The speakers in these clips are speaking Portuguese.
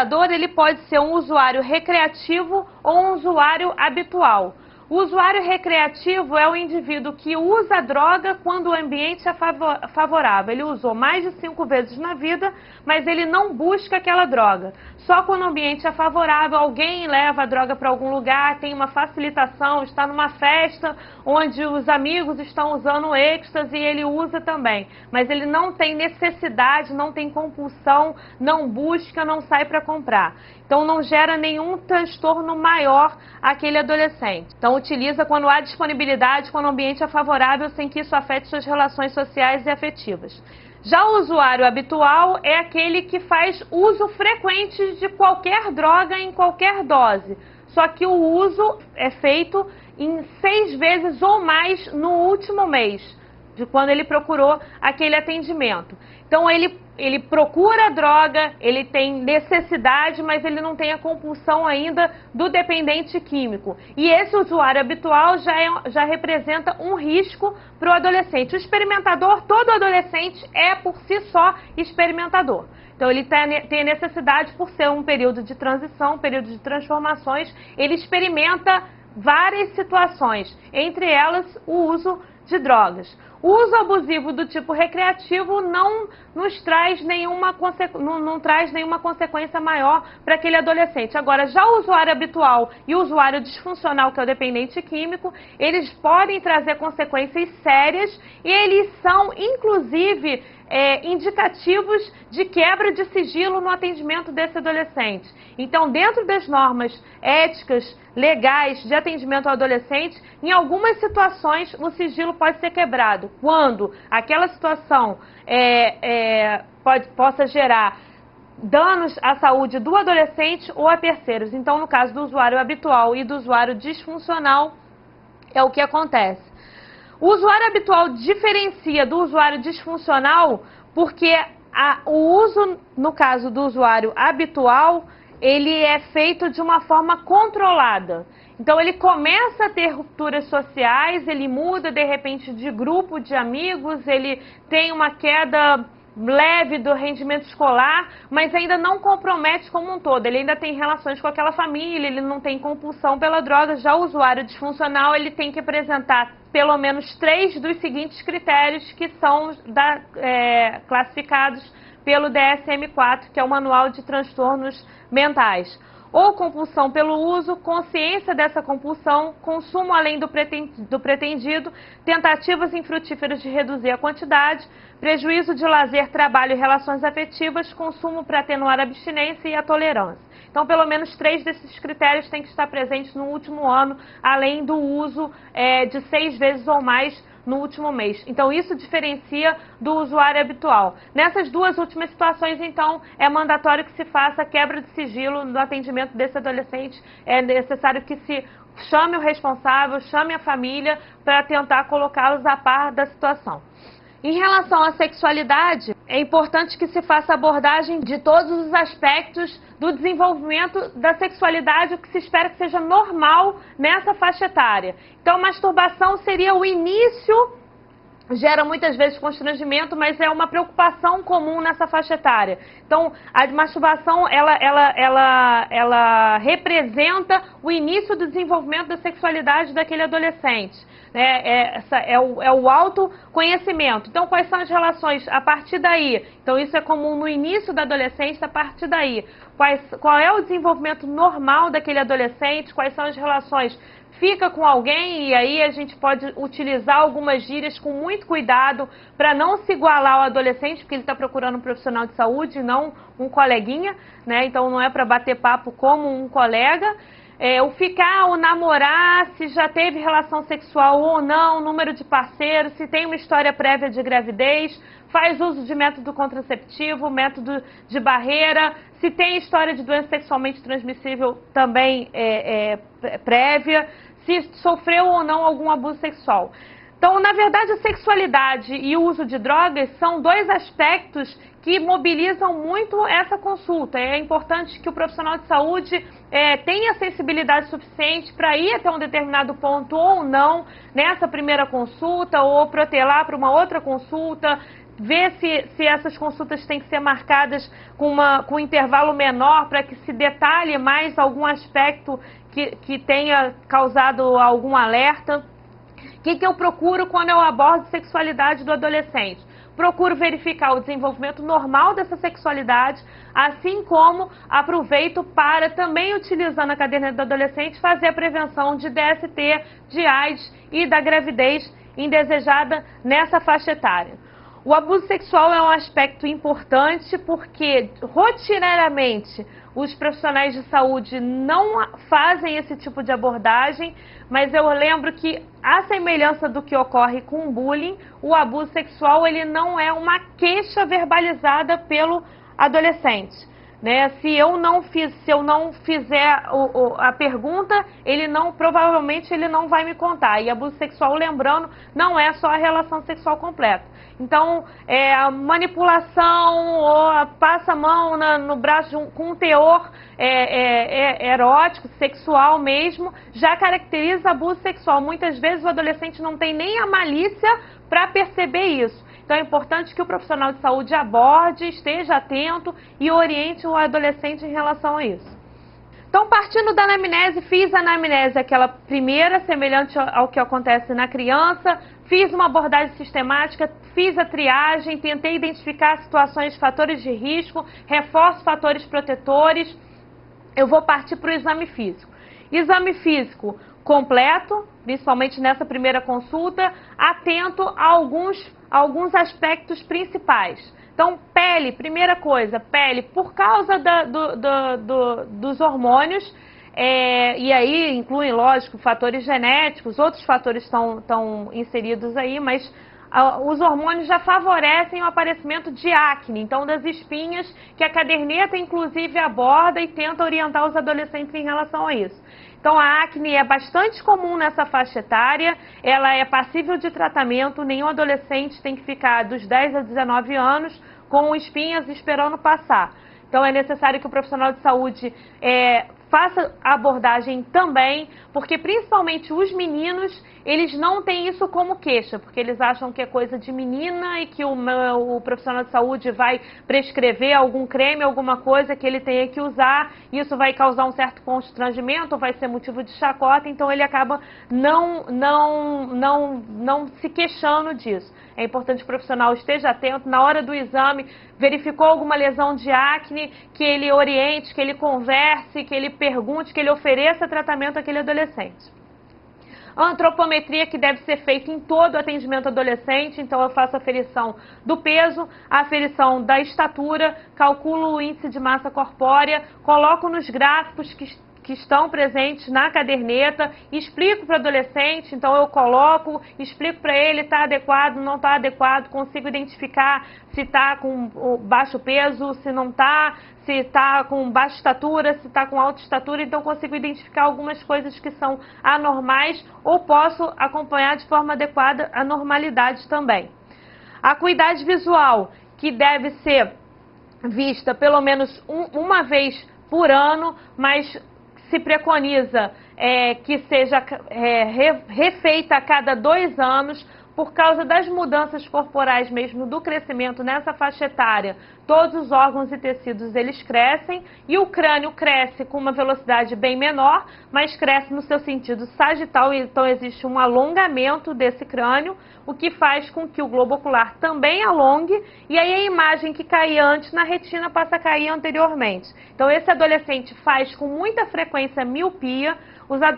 experimentador, ele pode ser um usuário recreativo ou um usuário habitual. O usuário recreativo é o indivíduo que usa a droga quando o ambiente é favorável. Ele usou mais de 5 vezes na vida, mas ele não busca aquela droga. Só quando o ambiente é favorável, alguém leva a droga para algum lugar, tem uma facilitação, está numa festa onde os amigos estão usando êxtase e ele usa também. Mas ele não tem necessidade, não tem compulsão, não busca, não sai para comprar. Então não gera nenhum transtorno maior aquele adolescente. Então utiliza quando há disponibilidade, quando o ambiente é favorável, sem que isso afete suas relações sociais e afetivas. Já o usuário habitual é aquele que faz uso frequente de qualquer droga em qualquer dose. Só que o uso é feito em 6 vezes ou mais no último mês, de quando ele procurou aquele atendimento. Então ele procura a droga, ele tem necessidade, mas ele não tem a compulsão ainda do dependente químico. E esse usuário habitual já representa um risco para o adolescente. O experimentador, todo adolescente é por si só experimentador. Então ele tem necessidade, por ser um período de transição, um período de transformações, ele experimenta várias situações, entre elas o uso de drogas. O uso abusivo do tipo recreativo não traz nenhuma consequência maior para aquele adolescente. Agora, já o usuário habitual e o usuário disfuncional, que é o dependente químico, eles podem trazer consequências sérias e eles são, inclusive, indicativos de quebra de sigilo no atendimento desse adolescente. Então, dentro das normas éticas, legais de atendimento ao adolescente, em algumas situações o sigilo pode ser quebrado, quando aquela situação possa gerar danos à saúde do adolescente ou a terceiros. Então, no caso do usuário habitual e do usuário disfuncional, é o que acontece. O usuário habitual diferencia do usuário disfuncional porque o uso, no caso do usuário habitual, ele é feito de uma forma controlada. Então ele começa a ter rupturas sociais, ele muda de repente de grupo de amigos, ele tem uma queda leve do rendimento escolar, mas ainda não compromete como um todo. Ele ainda tem relações com aquela família, ele não tem compulsão pela droga. Já o usuário disfuncional, ele tem que apresentar pelo menos 3 dos seguintes critérios que são classificados pelo DSM-4, que é o Manual de Transtornos Mentais. Ou compulsão pelo uso, consciência dessa compulsão, consumo além do pretendido, tentativas infrutíferas de reduzir a quantidade, prejuízo de lazer, trabalho e relações afetivas, consumo para atenuar a abstinência e a tolerância. Então, pelo menos 3 desses critérios têm que estar presentes no último ano, além do uso de 6 vezes ou mais no último mês. Então, isso diferencia do usuário habitual. Nessas duas últimas situações, então, é mandatório que se faça quebra de sigilo no atendimento desse adolescente. É necessário que se chame o responsável, chame a família para tentar colocá-los a par da situação. Em relação à sexualidade, é importante que se faça abordagem de todos os aspectos do desenvolvimento da sexualidade, o que se espera que seja normal nessa faixa etária. Então, a masturbação seria o início, gera muitas vezes constrangimento, mas é uma preocupação comum nessa faixa etária. Então, a masturbação, ela representa o início do desenvolvimento da sexualidade daquele adolescente. É o autoconhecimento. Então, quais são as relações a partir daí? Então, isso é comum no início da adolescência, a partir daí. Qual é o desenvolvimento normal daquele adolescente? Quais são as relações? Fica com alguém e aí a gente pode utilizar algumas gírias com muito cuidado para não se igualar ao adolescente, porque ele está procurando um profissional de saúde e não um coleguinha, né? Então, não é para bater papo como um colega. O ficar, o namorar, se já teve relação sexual ou não, número de parceiros, se tem uma história prévia de gravidez, faz uso de método contraceptivo, método de barreira, se tem história de doença sexualmente transmissível também prévia, se sofreu ou não algum abuso sexual. Então, na verdade, a sexualidade e o uso de drogas são 2 aspectos que mobilizam muito essa consulta. É importante que o profissional de saúde tenha sensibilidade suficiente para ir até um determinado ponto ou não nessa primeira consulta, ou protelar para uma outra consulta, ver se essas consultas têm que ser marcadas com um intervalo menor para que se detalhe mais algum aspecto que tenha causado algum alerta. O que eu procuro quando eu abordo sexualidade do adolescente? Procuro verificar o desenvolvimento normal dessa sexualidade, assim como aproveito para, também utilizando a caderneta do adolescente, fazer a prevenção de DST, de AIDS e da gravidez indesejada nessa faixa etária. O abuso sexual é um aspecto importante porque, rotineiramente, os profissionais de saúde não fazem esse tipo de abordagem, mas eu lembro que, à semelhança do que ocorre com o bullying, o abuso sexual ele não é uma queixa verbalizada pelo adolescente. Né? Se eu não fizer a pergunta, provavelmente ele não vai me contar. E abuso sexual, lembrando, não é só a relação sexual completa. Então, a manipulação ou passa a mão no braço com um teor erótico, sexual mesmo, já caracteriza abuso sexual. Muitas vezes o adolescente não tem nem a malícia para perceber isso. Então é importante que o profissional de saúde aborde, esteja atento e oriente o adolescente em relação a isso. Então, partindo da anamnese, fiz a anamnese, aquela primeira, semelhante ao que acontece na criança, fiz uma abordagem sistemática, fiz a triagem, tentei identificar situações, fatores de risco, reforço fatores protetores. Eu vou partir para o exame físico. Exame físico completo, principalmente nessa primeira consulta, atento a alguns aspectos principais. Então, pele, primeira coisa, pele, por causa dos hormônios, e aí incluem, lógico, fatores genéticos, outros fatores estão inseridos aí, mas os hormônios já favorecem o aparecimento de acne, então das espinhas, que a caderneta inclusive aborda e tenta orientar os adolescentes em relação a isso. Então a acne é bastante comum nessa faixa etária, ela é passível de tratamento, nenhum adolescente tem que ficar dos 10 a 19 anos com espinhas esperando passar. Então é necessário que o profissional de saúde faça a abordagem também, porque principalmente os meninos, eles não têm isso como queixa, porque eles acham que é coisa de menina e que o profissional de saúde vai prescrever algum creme, alguma coisa que ele tenha que usar, e isso vai causar um certo constrangimento, vai ser motivo de chacota, então ele acaba não se queixando disso. É importante que o profissional esteja atento, na hora do exame, verificou alguma lesão de acne, que ele oriente, que ele converse, que ele pergunte, que ele ofereça tratamento àquele adolescente. A antropometria que deve ser feita em todo o atendimento adolescente, então eu faço a aferição do peso, a aferição da estatura, calculo o índice de massa corpórea, coloco nos gráficos que estão presentes na caderneta, explico para o adolescente, então eu coloco, explico para ele, está adequado, não está adequado, consigo identificar se está com baixo peso, se não está, se está com baixa estatura, se está com alta estatura, então consigo identificar algumas coisas que são anormais ou posso acompanhar de forma adequada a normalidade também. A acuidade visual, que deve ser vista pelo menos uma vez por ano, mas se preconiza que seja refeita a cada 2 anos, por causa das mudanças corporais mesmo, do crescimento nessa faixa etária. Todos os órgãos e tecidos eles crescem e o crânio cresce com uma velocidade bem menor, mas cresce no seu sentido sagital, então existe um alongamento desse crânio, o que faz com que o globo ocular também alongue e aí a imagem que caía antes na retina passa a cair anteriormente. Então esse adolescente faz com muita frequência miopia.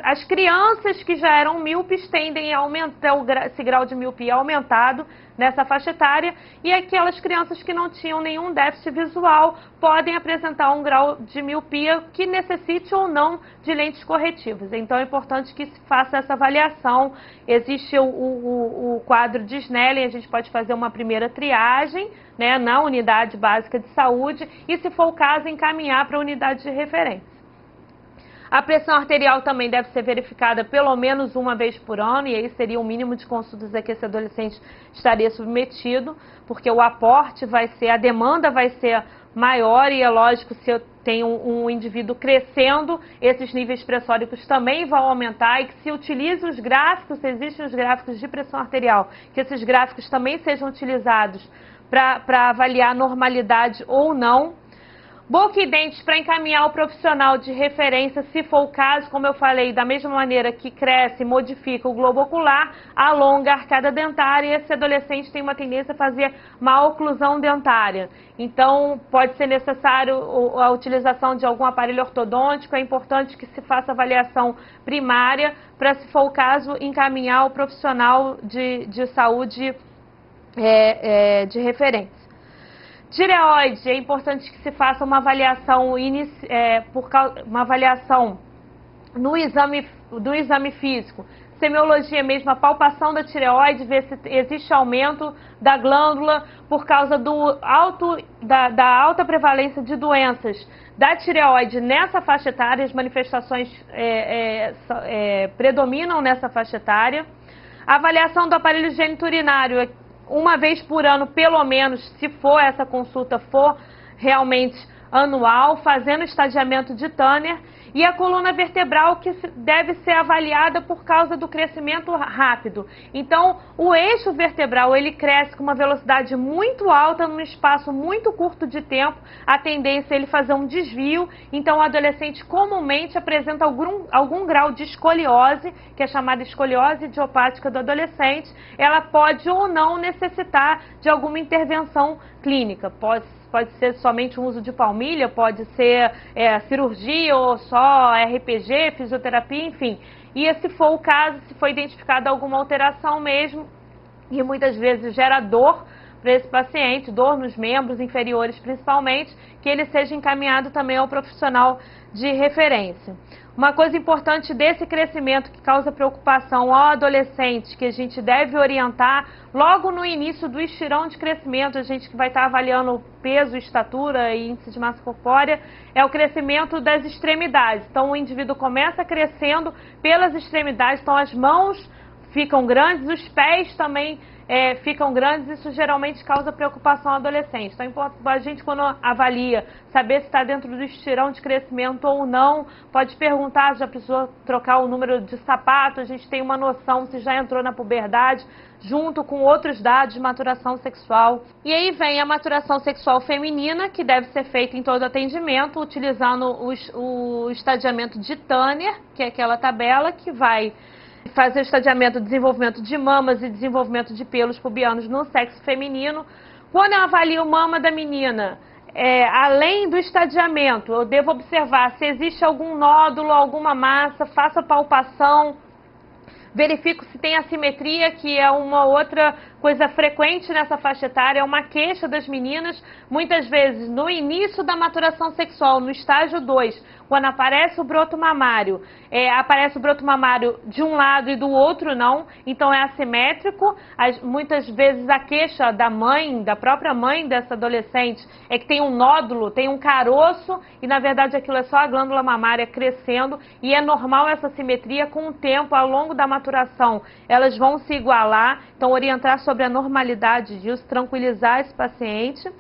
As crianças que já eram míopes tendem a aumentar, esse grau de miopia aumentado nessa faixa etária, e aquelas crianças que não tinham nenhum déficit visual podem apresentar um grau de miopia que necessite ou não de lentes corretivas. Então é importante que se faça essa avaliação. Existe o quadro de Snellen, a gente pode fazer uma primeira triagem, né, na unidade básica de saúde e, se for o caso, encaminhar para a unidade de referência. A pressão arterial também deve ser verificada pelo menos uma vez por ano, e aí seria o mínimo de consultas a que esse adolescente estaria submetido, porque o aporte vai ser, a demanda vai ser maior e é lógico, se eu tenho um indivíduo crescendo, esses níveis pressóricos também vão aumentar e que se utilize os gráficos, existem os gráficos de pressão arterial, que esses gráficos também sejam utilizados para avaliar a normalidade ou não. Boca e dentes para encaminhar o profissional de referência, se for o caso, como eu falei, da mesma maneira que cresce, modifica o globo ocular, alonga a arcada dentária, e esse adolescente tem uma tendência a fazer má oclusão dentária. Então, pode ser necessário a utilização de algum aparelho ortodôntico. É importante que se faça avaliação primária para, se for o caso, encaminhar o profissional de saúde de referência. Tireoide, é importante que se faça uma avaliação, uma avaliação no exame físico. Semiologia mesmo, a palpação da tireoide, ver se existe aumento da glândula por causa da alta prevalência de doenças da tireoide nessa faixa etária. As manifestações predominam nessa faixa etária. A avaliação do aparelho geniturinário, uma vez por ano, pelo menos, se for essa consulta for realmente anual, fazendo estadiamento de Tanner. E a coluna vertebral, que deve ser avaliada por causa do crescimento rápido. Então, o eixo vertebral, ele cresce com uma velocidade muito alta num espaço muito curto de tempo. A tendência é ele fazer um desvio. Então, o adolescente comumente apresenta algum grau de escoliose, que é chamada escoliose idiopática do adolescente. Ela pode ou não necessitar de alguma intervenção clínica. Pode ser somente um uso de palmilha, pode ser cirurgia ou só RPG, fisioterapia, enfim. E se for o caso, se for identificada alguma alteração mesmo, e muitas vezes gera dor para esse paciente, dor nos membros inferiores principalmente, que ele seja encaminhado também ao profissional de referência. Uma coisa importante desse crescimento que causa preocupação ao adolescente, que a gente deve orientar logo no início do estirão de crescimento, a gente que vai estar avaliando peso, estatura e índice de massa corpórea, é o crescimento das extremidades. Então, o indivíduo começa crescendo pelas extremidades, então as mãos ficam grandes, os pés também ficam grandes. Isso geralmente causa preocupação ao adolescente. Então, a gente, quando avalia, saber se está dentro do estirão de crescimento ou não, pode perguntar, já precisou trocar o número de sapato, a gente tem uma noção se já entrou na puberdade, junto com outros dados de maturação sexual. E aí vem a maturação sexual feminina, que deve ser feita em todo atendimento, utilizando o estadiamento de Tanner, que é aquela tabela que vai fazer o estadiamento de desenvolvimento de mamas e desenvolvimento de pelos pubianos no sexo feminino. Quando eu avalio mama da menina, além do estadiamento, eu devo observar se existe algum nódulo, alguma massa, faço a palpação, verifico se tem assimetria, que é uma outra coisa frequente nessa faixa etária, é uma queixa das meninas, muitas vezes no início da maturação sexual, no estágio 2, quando aparece o broto mamário, aparece o broto mamário de um lado e do outro não, então é assimétrico. Muitas vezes a queixa da mãe, da própria mãe dessa adolescente, é que tem um nódulo, tem um caroço, e na verdade aquilo é só a glândula mamária crescendo, e é normal essa assimetria. Com o tempo, ao longo da maturação, elas vão se igualar. Então, orientar sobre a normalidade disso, tranquilizar esse paciente.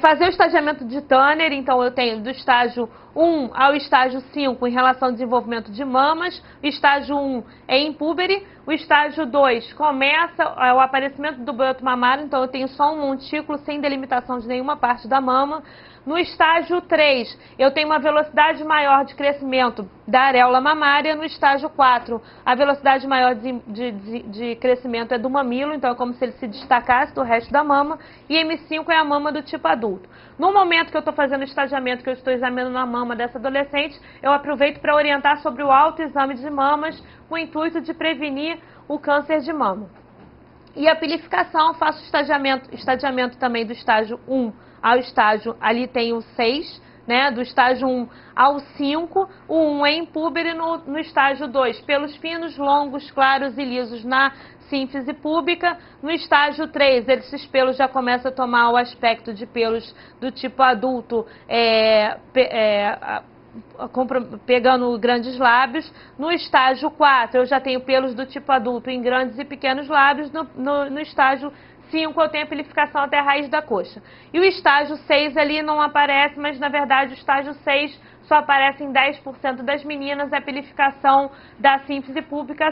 Fazer o estadiamento de Tanner, então eu tenho do estágio 1 ao estágio 5 em relação ao desenvolvimento de mamas. O estágio 1 é impúbere, o estágio 2 começa o aparecimento do broto mamário, então eu tenho só um montículo sem delimitação de nenhuma parte da mama. No estágio 3, eu tenho uma velocidade maior de crescimento da areola mamária. No estágio 4, a velocidade maior de crescimento é do mamilo, então é como se ele se destacasse do resto da mama. E M5 é a mama do tipo adulto. No momento que eu estou fazendo o estadiamento, que eu estou examinando a mama dessa adolescente, eu aproveito para orientar sobre o autoexame de mamas, com o intuito de prevenir o câncer de mama. E a pilificação, faço estadiamento também do estágio 1 ao estágio, ali tem o 6, né, do estágio 1 ao 5, o 1 é impúbere. No estágio 2, pelos finos, longos, claros e lisos na sínfise púbica. No estágio 3, esses pelos já começam a tomar o aspecto de pelos do tipo adulto, pegando grandes lábios. No estágio 4, eu já tenho pelos do tipo adulto em grandes e pequenos lábios. No estágio 5, eu tenho a pilificação até a raiz da coxa. E o estágio 6 ali não aparece, mas na verdade o estágio 6 só aparece em 10% das meninas, a pilificação da sínfise púbica.